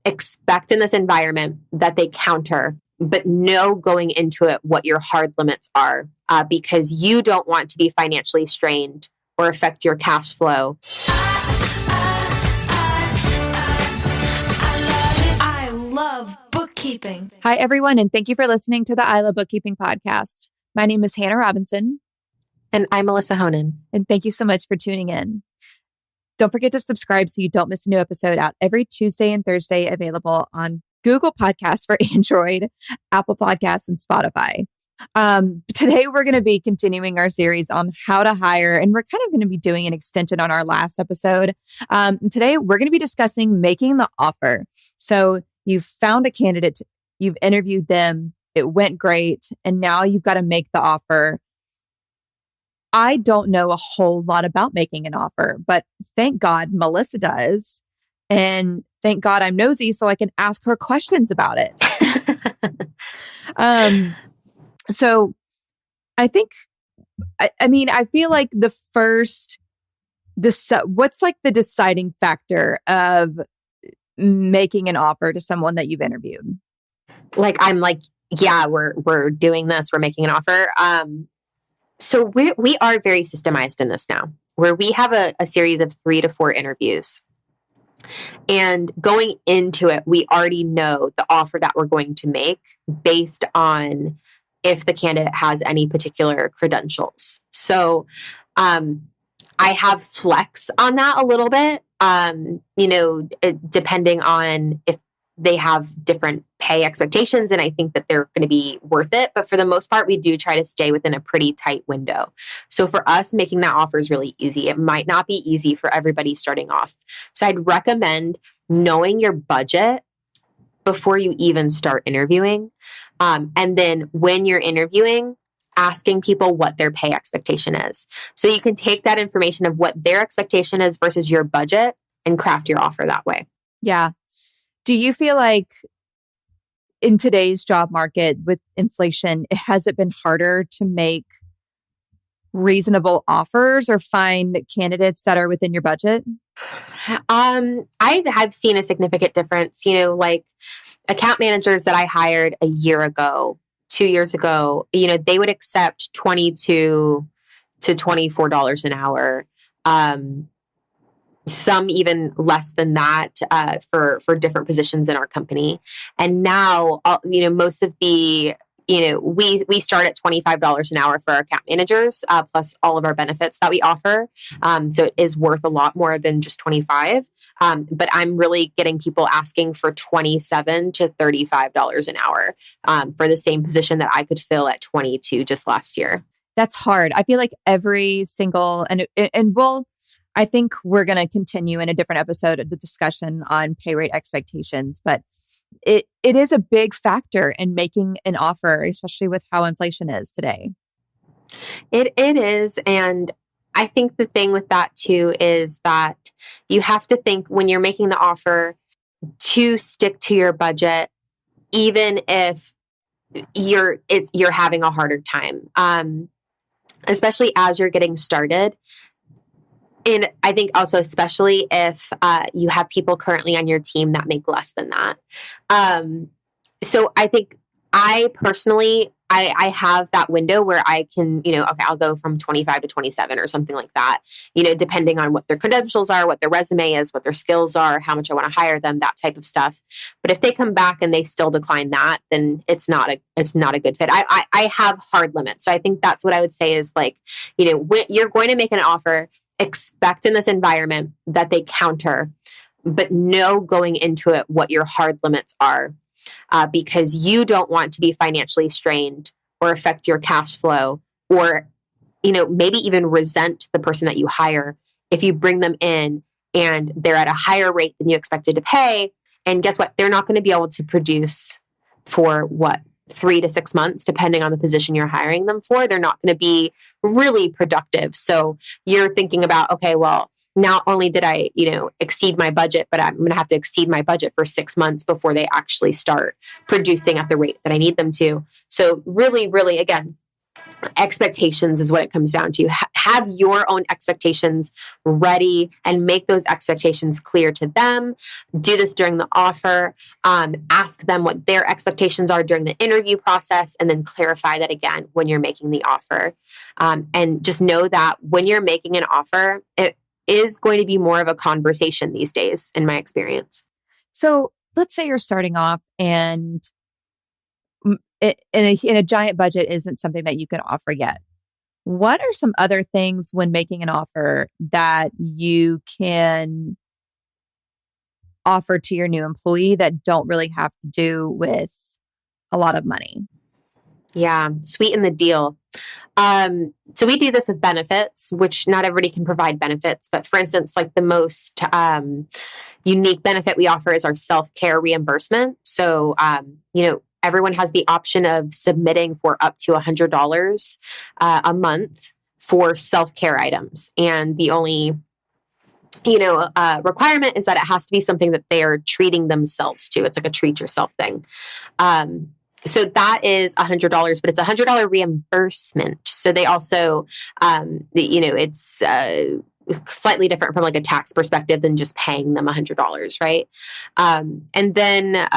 expect in this environment that they counter, but know going into it what your hard limits are, because you don't want to be financially strained or affect your cash flow. I love bookkeeping. Hi, everyone, and thank you for listening to the I Love Bookkeeping podcast. My name is Hannah Robinson. And I'm Melissa Honan. And thank you so much for tuning in. Don't forget to subscribe so you don't miss a new episode out every Tuesday and Thursday, available on Google Podcasts for Android, Apple Podcasts, and Spotify. Today, we're going to be continuing our series on how to hire, and we're kind of going to be doing an extension on our last episode. Today, we're going to be discussing making the offer. So you've found a candidate, you've interviewed them, it went great, and now you've got to make the offer. I don't know a whole lot about making an offer, but thank God Melissa does. And thank God I'm nosy so I can ask her questions about it. So I think, I feel like what's like the deciding factor of making an offer to someone that you've interviewed? We're doing this, we're making an offer. So we are very systemized in this now, where we have a series of 3 to 4 interviews. And going into it, we already know the offer that we're going to make based on if the candidate has any particular credentials. So I have flex on that a little bit, depending on if they have different pay expectations, and I think that they're going to be worth it. But for the most part, we do try to stay within a pretty tight window. So for us, making that offer is really easy. It might not be easy for everybody starting off. So I'd recommend knowing your budget before you even start interviewing. And then when you're interviewing, asking people what their pay expectation is. So you can take that information of what their expectation is versus your budget and craft your offer that way. Yeah. Do you feel like in today's job market with inflation, has it been harder to make reasonable offers or find candidates that are within your budget? I've seen a significant difference. Like account managers that I hired a year ago, 2 years ago, they would accept $22 to $24 an hour. Some even less than that for different positions in our company. And now, most of the, we start at $25 an hour for our account managers, plus all of our benefits that we offer. So it is worth a lot more than just 25. But I'm really getting people asking for $27 to $35 an hour for the same position that I could fill at 22 just last year. That's hard. I feel like every single, I think we're going to continue in a different episode of the discussion on pay rate expectations, but it is a big factor in making an offer, especially with how inflation is today. It is. And I think the thing with that too is that you have to think when you're making the offer to stick to your budget, even if you're having a harder time, especially as you're getting started. And I think also, especially if you have people currently on your team that make less than that. So I think I personally, I have that window where I can, I'll go from 25 to 27 or something like that, depending on what their credentials are, what their resume is, what their skills are, how much I want to hire them, that type of stuff. But if they come back and they still decline that, then it's not a good fit. I have hard limits. So I think that's what I would say is when you're going to make an offer, expect in this environment that they counter, but know going into it what your hard limits are, because you don't want to be financially strained or affect your cash flow, or maybe even resent the person that you hire if you bring them in and they're at a higher rate than you expected to pay. And guess what? They're not going to be able to produce for 3 to 6 months, depending on the position you're hiring them for. They're not going to be really productive. So you're thinking about, okay, well, not only did I, exceed my budget, but I'm going to have to exceed my budget for 6 months before they actually start producing at the rate that I need them to. So really, really, again, expectations is what it comes down to. Have your own expectations ready and make those expectations clear to them. Do this during the offer. Ask them what their expectations are during the interview process, and then clarify that again when you're making the offer. And just know that when you're making an offer, it is going to be more of a conversation these days, in my experience. So let's say you're starting off and in a giant budget isn't something that you can offer yet. What are some other things when making an offer that you can offer to your new employee that don't really have to do with a lot of money? Yeah, sweeten the deal. So we do this with benefits, which not everybody can provide benefits. But for instance, like the most unique benefit we offer is our self-care reimbursement. So, everyone has the option of submitting for up to $100 a month for self-care items. And the only requirement is that it has to be something that they are treating themselves to. It's like a treat yourself thing. So that is $100, but it's $100 reimbursement. So they also, it's slightly different from like a tax perspective than just paying them $100, right? And then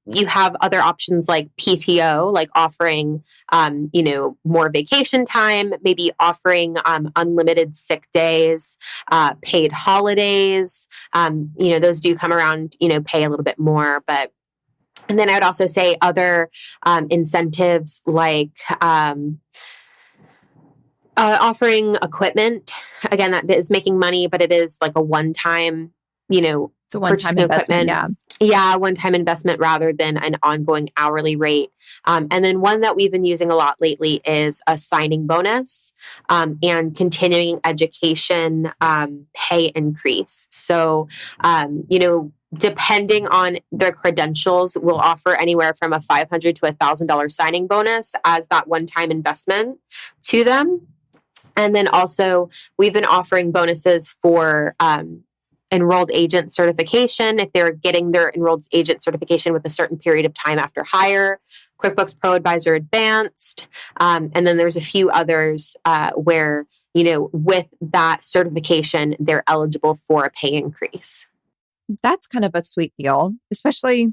you have other options like PTO, like offering, more vacation time, maybe offering unlimited sick days, paid holidays. Those do come around, pay a little bit more, but. And then I would also say other incentives like offering equipment. Again, that is making money, but it is like a one-time, It's a one-time investment. Yeah, one-time investment rather than an ongoing hourly rate. And then one that we've been using a lot lately is a signing bonus and continuing education pay increase. So, depending on their credentials, we'll offer anywhere from a $500 to $1,000 signing bonus as that one-time investment to them. And then also, we've been offering bonuses for enrolled agent certification if they're getting their enrolled agent certification with a certain period of time after hire, QuickBooks Pro Advisor Advanced. And then there's a few others where, with that certification, they're eligible for a pay increase. That's kind of a sweet deal, especially,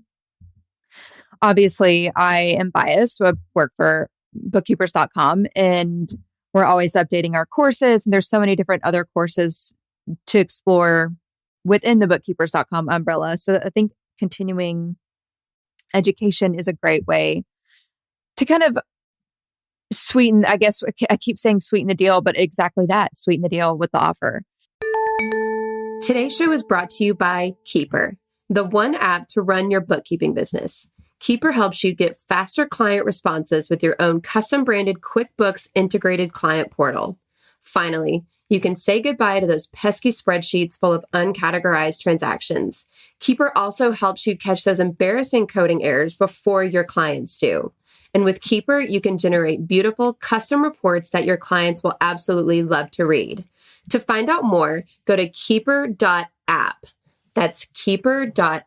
obviously, I am biased. I work for bookkeepers.com and we're always updating our courses. And there's so many different other courses to explore within the bookkeepers.com umbrella. So I think continuing education is a great way to kind of sweeten, I guess I keep saying sweeten the deal, but exactly that, sweeten the deal with the offer. Today's show is brought to you by Keeper, the one app to run your bookkeeping business. Keeper helps you get faster client responses with your own custom branded QuickBooks integrated client portal. Finally, you can say goodbye to those pesky spreadsheets full of uncategorized transactions. Keeper also helps you catch those embarrassing coding errors before your clients do. And with Keeper, you can generate beautiful custom reports that your clients will absolutely love to read. To find out more, go to keeper.app. That's keeper.app.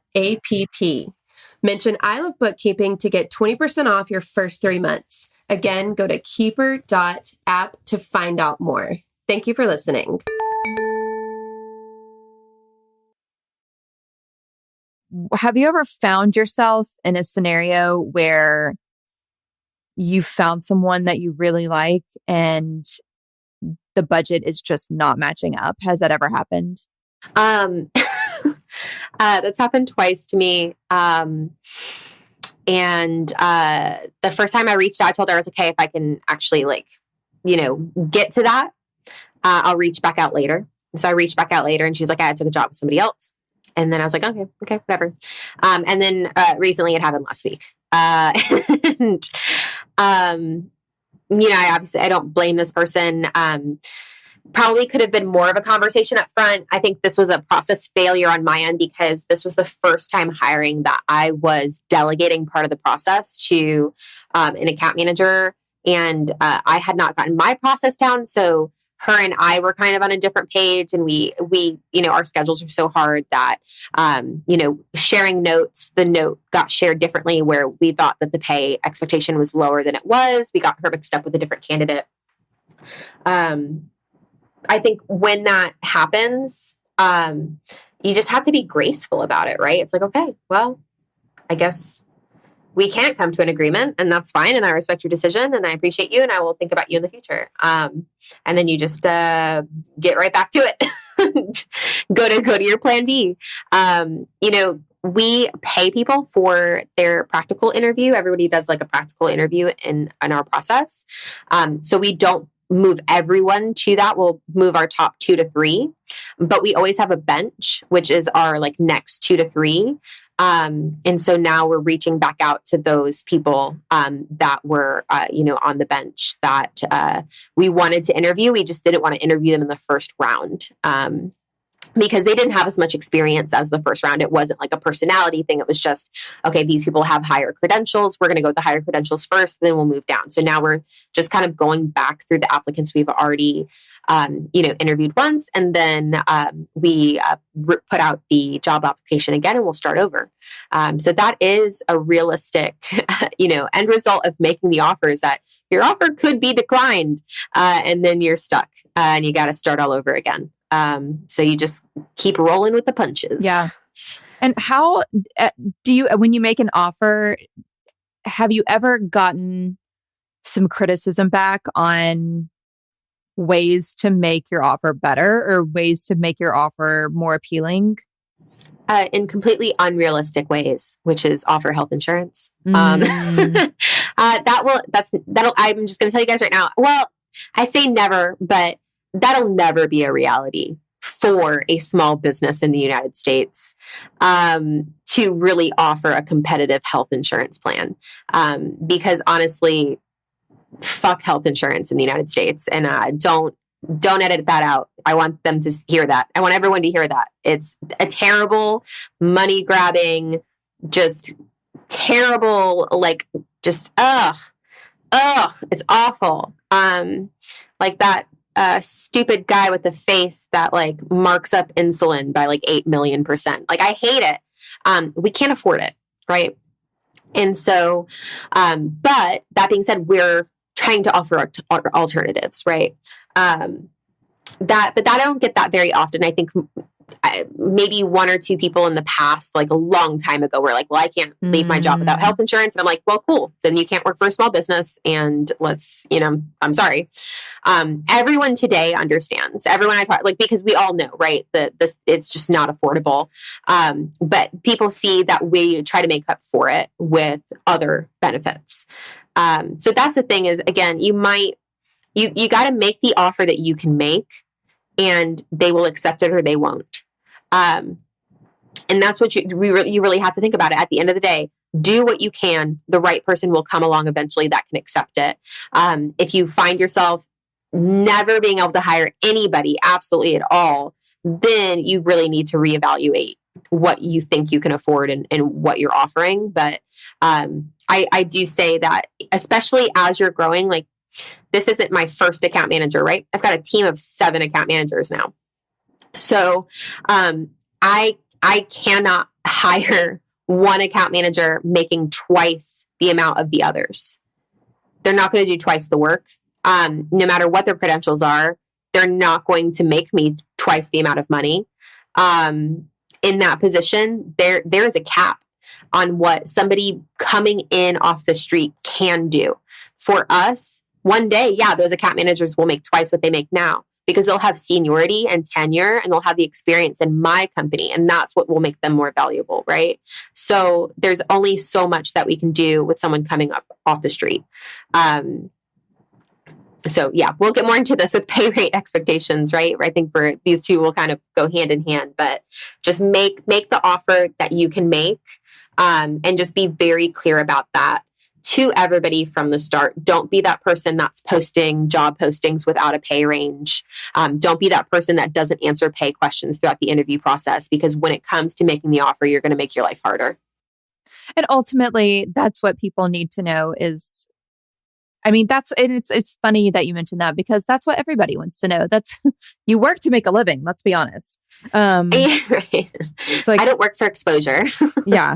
Mention I Love Bookkeeping to get 20% off your first 3 months. Again, go to keeper.app to find out more. Thank you for listening. Have you ever found yourself in a scenario where you found someone that you really like and the budget is just not matching up? Has that ever happened? That's happened twice to me. And the first time I reached out, I told her, I was like, hey, if I can actually get to that, I'll reach back out later. And so I reached back out later and she's like, I took a job with somebody else. And then I was like, okay, whatever. And then recently it happened last week. And, I don't blame this person. Probably could have been more of a conversation up front. I think this was a process failure on my end because this was the first time hiring that I was delegating part of the process to an account manager. And I had not gotten my process down. So her and I were kind of on a different page, and we, our schedules are so hard that, sharing notes, the note got shared differently where we thought that the pay expectation was lower than it was. We got her mixed up with a different candidate. I think when that happens, you just have to be graceful about it, right? It's like, okay, well, I guess we can't come to an agreement, and that's fine. And I respect your decision, and I appreciate you, and I will think about you in the future. And then you just get right back to it. go to your plan B. We pay people for their practical interview. Everybody does like a practical interview in our process. So we don't move everyone to that. We'll move our top 2 to 3, but we always have a bench, which is our like next 2 to 3. And so now we're reaching back out to those people that were, on the bench that we wanted to interview. We just didn't want to interview them in the first round. Because they didn't have as much experience as the first round. It wasn't like a personality thing. It was just, okay, these people have higher credentials. We're going to go with the higher credentials first, then we'll move down. So now we're just kind of going back through the applicants we've already, interviewed once. And then we put out the job application again, and we'll start over. So that is a realistic, end result of making the offer is that your offer could be declined and then you're stuck and you got to start all over again. So you just keep rolling with the punches. Yeah. And how do you, when you make an offer, have you ever gotten some criticism back on ways to make your offer better or ways to make your offer more appealing? In completely unrealistic ways, which is offer health insurance. I'm just going to tell you guys right now. Well, I say never, but that'll never be a reality for a small business in the United States to really offer a competitive health insurance plan. Because honestly, fuck health insurance in the United States. And don't edit that out. I want them to hear that. I want everyone to hear that. It's a terrible, money grabbing, just terrible, it's awful. Like that stupid guy with the face that marks up insulin by 8 million%. I hate it. We can't afford it. Right. And so, but that being said, we're trying to offer alternatives. Right. But I don't get that very often. I think maybe 1 or 2 people in the past, a long time ago, were like, well, I can't leave my job without health insurance. And I'm like, well, cool. Then you can't work for a small business. And I'm sorry. Everyone today understands. Everyone I talk, because we all know, right, that it's just not affordable. But people see that we try to make up for it with other benefits. So that's the thing is, again, you got to make the offer that you can make, and they will accept it or they won't. And that's what you really have to think about it. At the end of the day, do what you can. The right person will come along eventually that can accept it. If you find yourself never being able to hire anybody absolutely at all, then you really need to reevaluate what you think you can afford and what you're offering. But I do say that, especially as you're growing, this isn't my first account manager, right? I've got a team of 7 account managers now. So I cannot hire one account manager making twice the amount of the others. They're not going to do twice the work. No matter what their credentials are, they're not going to make me twice the amount of money. In that position, there is a cap on what somebody coming in off the street can do. For us, one day, yeah, those account managers will make twice what they make now because they'll have seniority and tenure and they'll have the experience in my company. And that's what will make them more valuable, right? So there's only so much that we can do with someone coming up off the street. So yeah, we'll get more into this with pay rate expectations, right? I think for these two will kind of go hand in hand, but just make the offer that you can make, and just be very clear about that to everybody from the start. Don't be that person that's posting job postings without a pay range. Don't be that person that doesn't answer pay questions throughout the interview process, because when it comes to making the offer, you're going to make your life harder. And ultimately, that's what people need to know is, I mean, it's funny that you mentioned that because that's what everybody wants to know. That's you work to make a living. Let's be honest. Right. It's like, I don't work for exposure. yeah.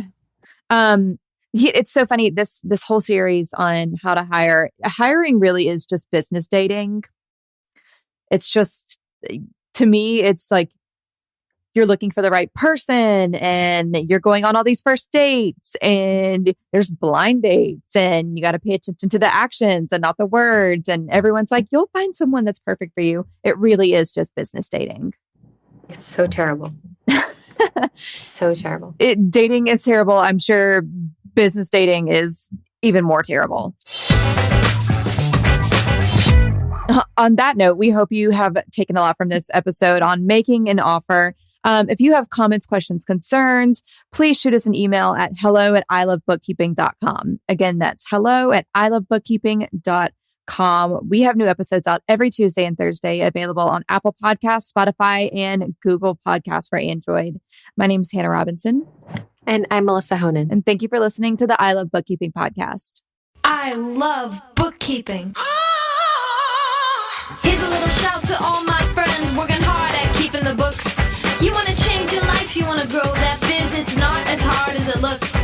It's so funny. This whole series on how to hire, hiring really is just business dating. It's just, to me, it's like you're looking for the right person and you're going on all these first dates and there's blind dates and you got to pay attention to the actions and not the words. And everyone's like, you'll find someone that's perfect for you. It really is just business dating. It's so terrible. So terrible. Dating is terrible. I'm sure business dating is even more terrible. On that note, we hope you have taken a lot from this episode on making an offer. If you have comments, questions, concerns, please shoot us an email at hello@ilovebookkeeping.com. Again, that's hello@ilovebookkeeping.com. We have new episodes out every Tuesday and Thursday, available on Apple Podcasts, Spotify, and Google Podcasts for Android. My name is Hannah Robinson. And I'm Melissa Honan. And thank you for listening to the I Love Bookkeeping podcast. I love bookkeeping. Here's a little shout to all my friends working hard at keeping the books. You want to change your life, you want to grow that biz, it's not as hard as it looks.